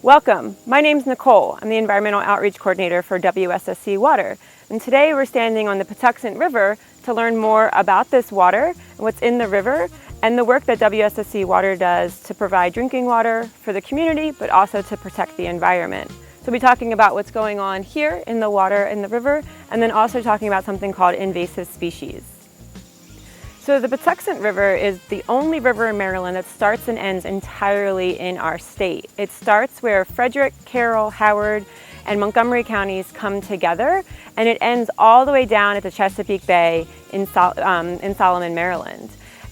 Welcome, my name's Nicole. I'm the Environmental Outreach Coordinator for WSSC Water. And today we're standing on the Patuxent River to learn more about this water and what's in the river and the work that WSSC Water does to provide drinking water for the community, but also to protect the environment. So we'll be talking about what's going on here in the water in the river, and then also talking about something called invasive species. So the Patuxent River is the only river in Maryland that starts and ends entirely in our state. It starts where Frederick, Carroll, Howard, and Montgomery counties come together, and it ends all the way down at the Chesapeake Bay in Solomon, Maryland.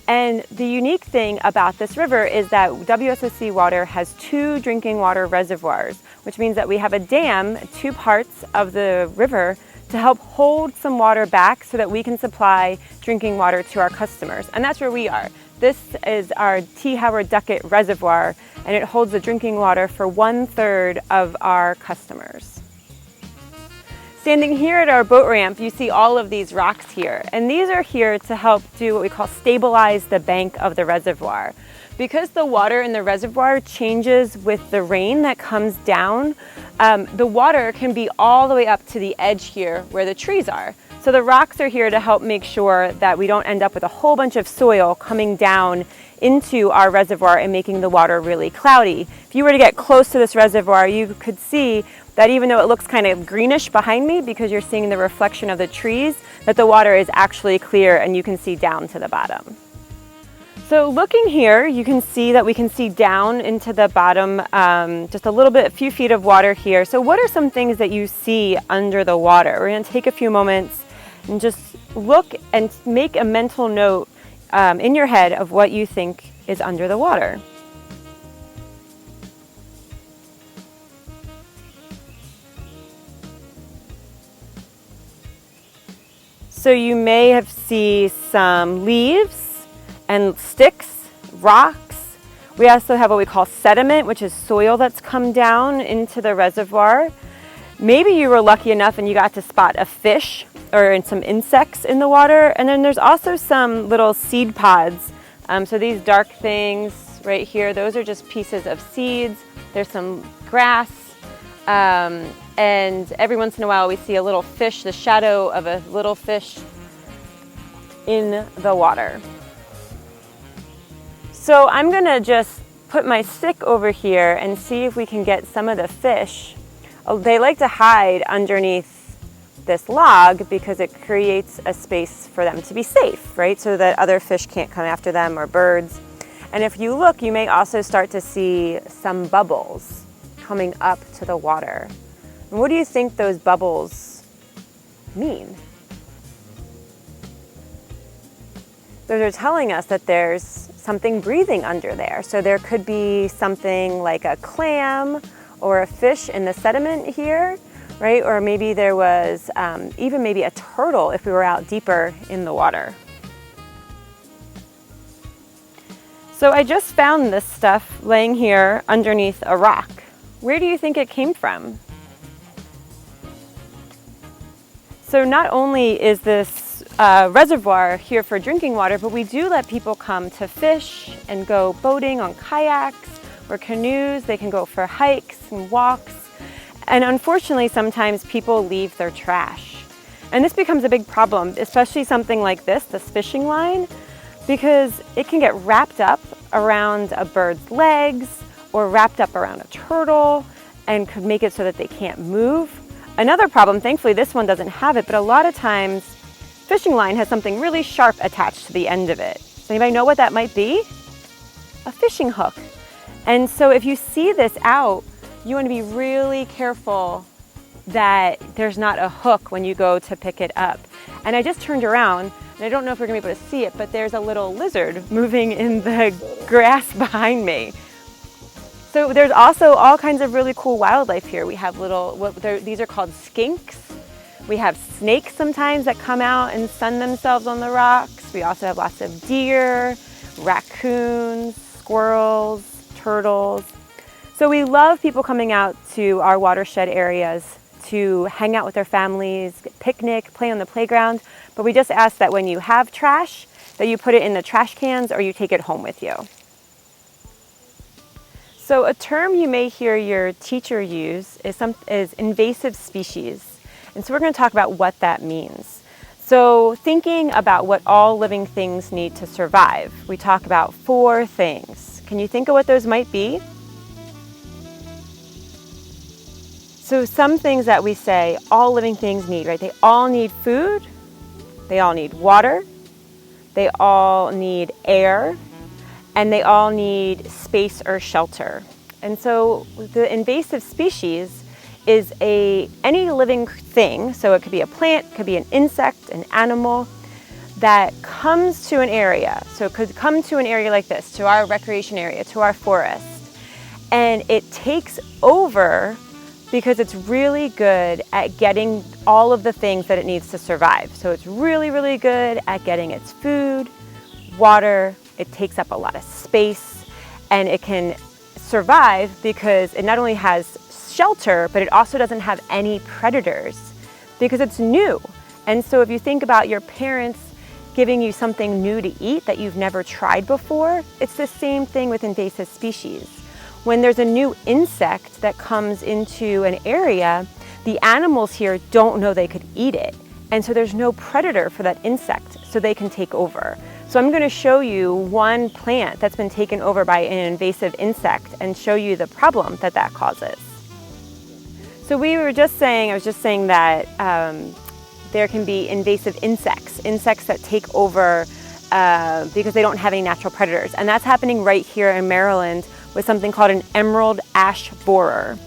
And the unique thing about this river is that WSSC Water has two drinking water reservoirs, which means that we have a dam at two parts of the river to help hold some water back so that we can supply drinking water to our customers. And that's where we are. This is our T. Howard Duckett Reservoir, and it holds the drinking water for 1/3 of our customers. Standing here at our boat ramp, you see all of these rocks here, and these are here to help do what we call stabilize the bank of the reservoir. Because the water in the reservoir changes with the rain that comes down, the water can be all the way up to the edge here where the trees are. So the rocks are here to help make sure that we don't end up with a whole bunch of soil coming down into our reservoir and making the water really cloudy. If you were to get close to this reservoir, you could see that even though it looks kind of greenish behind me because you're seeing the reflection of the trees, that the water is actually clear and you can see down to the bottom. So looking here, you can see that we can see down into the bottom, just a few feet of water here. So what are some things that you see under the water? We're gonna take a few moments and just look and make a mental note in your head of what you think is under the water. So you may have seen some leaves and sticks, rocks. We also have what we call sediment, which is soil that's come down into the reservoir. Maybe you were lucky enough and you got to spot a fish or some insects in the water. And then there's also some little seed pods. So these dark things right here, those are just pieces of seeds. There's some grass. And every once in a while we see a little fish, the shadow of a little fish in the water. So I'm gonna just put my stick over here and see if we can get some of the fish. They like to hide underneath this log because it creates a space for them to be safe, right? So that other fish can't come after them or birds. And if you look, you may also start to see some bubbles coming up to the water. And what do you think those bubbles mean? Those are telling us that there's something breathing under there. So there could be something like a clam or a fish in the sediment here, right? Or maybe there was even maybe a turtle if we were out deeper in the water. So I just found this stuff laying here underneath a rock. Where do you think it came from? So not only is this reservoir here for drinking water, but we do let people come to fish and go boating on kayaks or canoes. They can go for hikes and walks. And unfortunately, sometimes people leave their trash. And this becomes a big problem, especially something like this fishing line, because it can get wrapped up around a bird's legs or wrapped up around a turtle and could make it so that they can't move. Another problem, thankfully this one doesn't have it, but a lot of times fishing line has something really sharp attached to the end of it. Does anybody know what that might be? A fishing hook. And so if you see this out, you want to be really careful that there's not a hook when you go to pick it up. And I just turned around, and I don't know if we're going to be able to see it, but there's a little lizard moving in the grass behind me. So there's also all kinds of really cool wildlife here. We have these are called skinks. We have snakes sometimes that come out and sun themselves on the rocks. We also have lots of deer, raccoons, squirrels, turtles. So we love people coming out to our watershed areas to hang out with their families, picnic, play on the playground. But we just ask that when you have trash, that you put it in the trash cans or you take it home with you. So a term you may hear your teacher use is invasive species. And so we're going to talk about what that means. So thinking about what all living things need to survive, we talk about 4 things. Can you think of what those might be? So some things that we say all living things need, right? They all need food, they all need water, they all need air, and they all need space or shelter. And so the invasive species is any living thing, so it could be a plant, could be an insect, an animal, that comes to an area. So it could come to an area like this, to our recreation area, to our forest, and it takes over because it's really good at getting all of the things that it needs to survive. So it's really, really good at getting its food, water, it takes up a lot of space, and it can survive because it not only has shelter, but it also doesn't have any predators because it's new. And so if you think about your parents giving you something new to eat that you've never tried before, it's the same thing with invasive species. When there's a new insect that comes into an area, the animals here don't know they could eat it. And so there's no predator for that insect, so they can take over. So I'm going to show you one plant that's been taken over by an invasive insect and show you the problem that that causes. So I was just saying that there can be invasive insects that take over because they don't have any natural predators. And that's happening right here in Maryland with something called an emerald ash borer.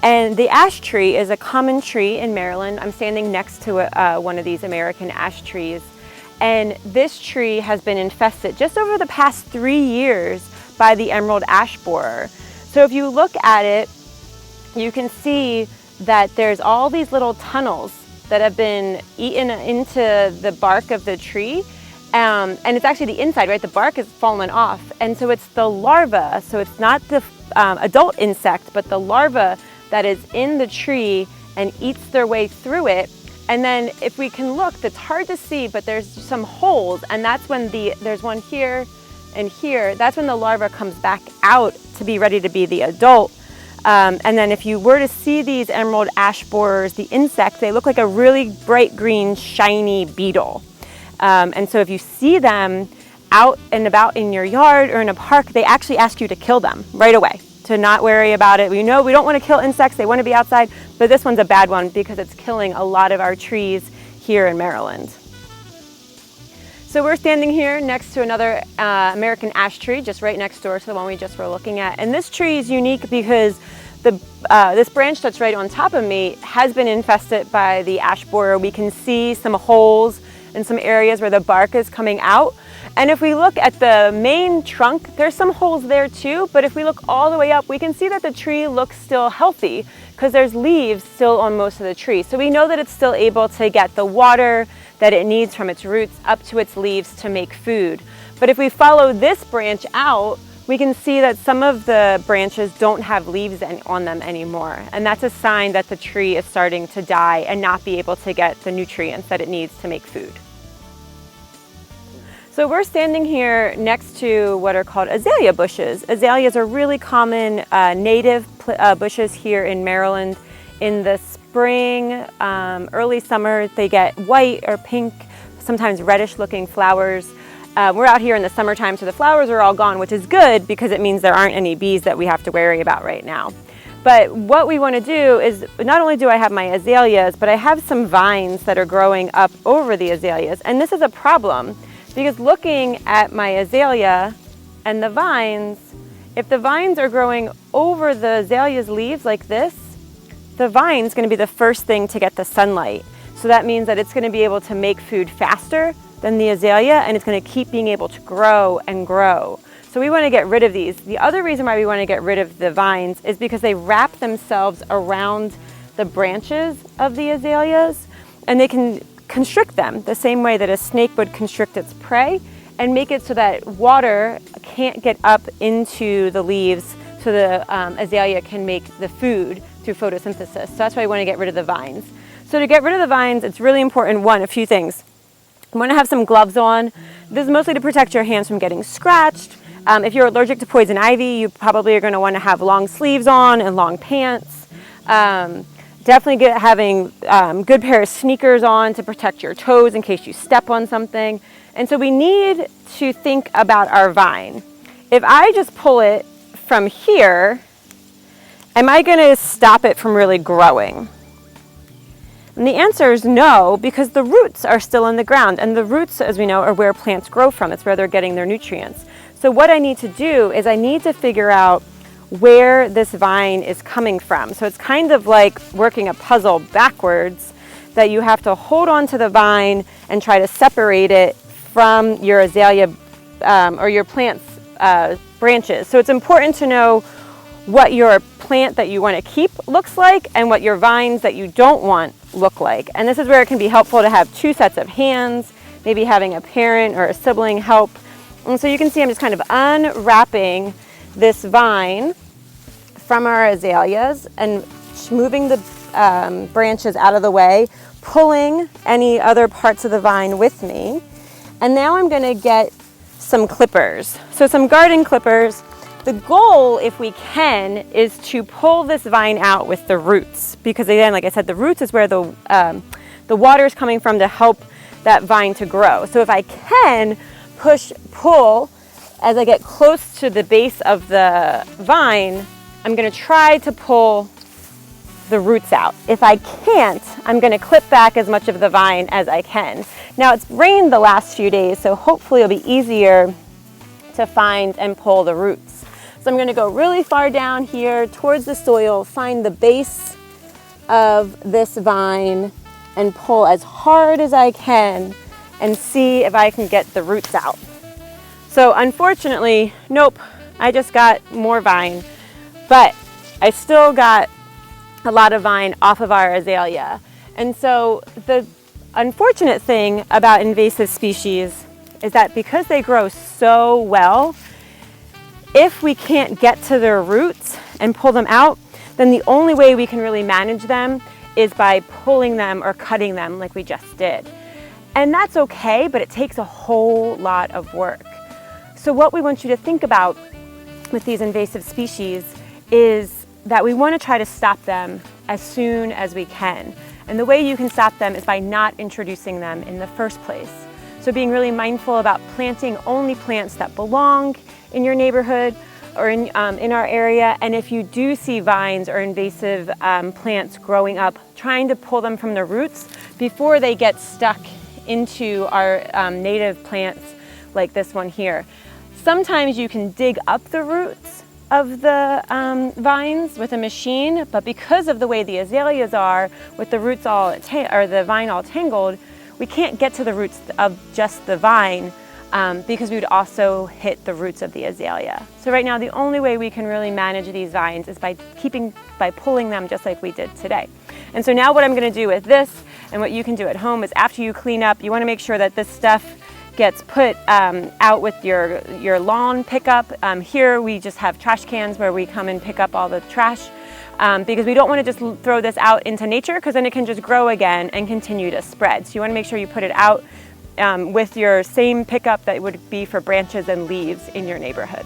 And the ash tree is a common tree in Maryland. I'm standing next to one of these American ash trees. And this tree has been infested just over the past 3 years by the emerald ash borer. So if you look at it, you can see that there's all these little tunnels that have been eaten into the bark of the tree. And it's actually the inside, right? The bark is fallen off. And so it's the larva, so it's not the adult insect, but the larva that is in the tree and eats their way through it. And then if we can look, it's hard to see, but there's some holes, and that's when there's one here and here, that's when the larva comes back out to be ready to be the adult. And then if you were to see these emerald ash borers, the insects, they look like a really bright green, shiny beetle. And so if you see them out and about in your yard or in a park, they actually ask you to kill them right away, to not worry about it. We know we don't want to kill insects, they want to be outside, but this one's a bad one because it's killing a lot of our trees here in Maryland. So we're standing here next to another American ash tree, just right next door to the one we just were looking at. And this tree is unique because this branch that's right on top of me has been infested by the ash borer. We can see some holes in some areas where the bark is coming out. And if we look at the main trunk, there's some holes there too, but if we look all the way up, we can see that the tree looks still healthy because there's leaves still on most of the tree. So we know that it's still able to get the water that it needs from its roots up to its leaves to make food. But if we follow this branch out, we can see that some of the branches don't have leaves on them anymore. And that's a sign that the tree is starting to die and not be able to get the nutrients that it needs to make food. So we're standing here next to what are called azalea bushes. Azaleas are really common native bushes here in Maryland. In the spring, early summer, they get white or pink, sometimes reddish looking flowers. We're out here in the summertime, so the flowers are all gone, which is good because it means there aren't any bees that we have to worry about right now. But what we want to do is, not only do I have my azaleas, but I have some vines that are growing up over the azaleas. And this is a problem because looking at my azalea and the vines, if the vines are growing over the azalea's leaves like this, the vine's going to be the first thing to get the sunlight. So that means that it's going to be able to make food faster than the azalea, and it's going to keep being able to grow and grow. So we want to get rid of these. The other reason why we want to get rid of the vines is because they wrap themselves around the branches of the azaleas, and they can constrict them the same way that a snake would constrict its prey, and make it so that water can't get up into the leaves so the azalea can make the food through photosynthesis. So that's why we want to get rid of the vines. So to get rid of the vines, it's really important, a few things. You want to have some gloves on. This is mostly to protect your hands from getting scratched. If you're allergic to poison ivy, you probably are going to want to have long sleeves on and long pants. Definitely having good pair of sneakers on to protect your toes in case you step on something. And so we need to think about our vine. If I just pull it from here, am I going to stop it from really growing? And the answer is no, because the roots are still in the ground, and the roots, as we know, are where plants grow from. It's where they're getting their nutrients. So what I need to do is I need to figure out where this vine is coming from. So it's kind of like working a puzzle backwards, that you have to hold on to the vine and try to separate it from your azalea or your plant's branches. So it's important to know what your plant that you want to keep looks like and what your vines that you don't want look like. And this is where it can be helpful to have two sets of hands, maybe having a parent or a sibling help. And so you can see I'm just kind of unwrapping this vine from our azaleas and moving the branches out of the way, pulling any other parts of the vine with me. And now I'm going to get some clippers. So some garden clippers. The goal, if we can, is to pull this vine out with the roots, because again, like I said, the roots is where the water is coming from to help that vine to grow. So if I can pull as I get close to the base of the vine, I'm going to try to pull the roots out. If I can't, I'm going to clip back as much of the vine as I can. Now it's rained the last few days, so hopefully it'll be easier to find and pull the roots. So I'm going to go really far down here towards the soil, find the base of this vine and pull as hard as I can and see if I can get the roots out. So unfortunately, nope, I just got more vine, but I still got a lot of vine off of our azalea. And so the unfortunate thing about invasive species is that because they grow so well, if we can't get to their roots and pull them out, then the only way we can really manage them is by pulling them or cutting them like we just did. And that's okay, but it takes a whole lot of work. So what we want you to think about with these invasive species is that we want to try to stop them as soon as we can. And the way you can stop them is by not introducing them in the first place. So being really mindful about planting only plants that belong in your neighborhood or in our area. And if you do see vines or invasive plants growing up, trying to pull them from the roots before they get stuck into our native plants like this one here. Sometimes you can dig up the roots of the vines with a machine, but because of the way the azaleas are, with the roots or the vine all tangled, we can't get to the roots of just the vine because we would also hit the roots of the azalea. So right now, the only way we can really manage these vines is by pulling them just like we did today. And so now what I'm going to do with this, and what you can do at home, is after you clean up, you want to make sure that this stuff gets put out with your lawn pickup. Here we just have trash cans where we come and pick up all the trash because we don't want to just throw this out into nature, because then it can just grow again and continue to spread. So you want to make sure you put it out with your same pickup that would be for branches and leaves in your neighborhood.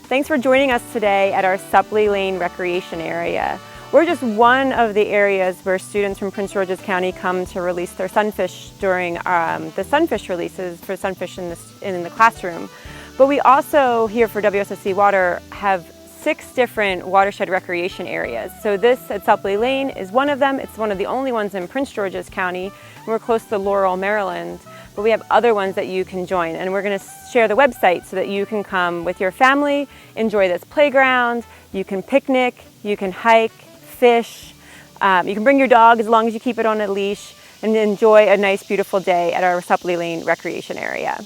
Thanks for joining us today at our Supley Lane Recreation Area. We're just one of the areas where students from Prince George's County come to release their sunfish during the sunfish releases for sunfish in the classroom. But we also, here for WSSC Water, have 6 different watershed recreation areas. So this at Supley Lane is one of them. It's one of the only ones in Prince George's County. We're close to Laurel, Maryland, but we have other ones that you can join. And we're going to share the website so that you can come with your family, enjoy this playground, you can picnic, you can hike, fish, you can bring your dog as long as you keep it on a leash, and enjoy a nice, beautiful day at our Supley Lane Recreation Area.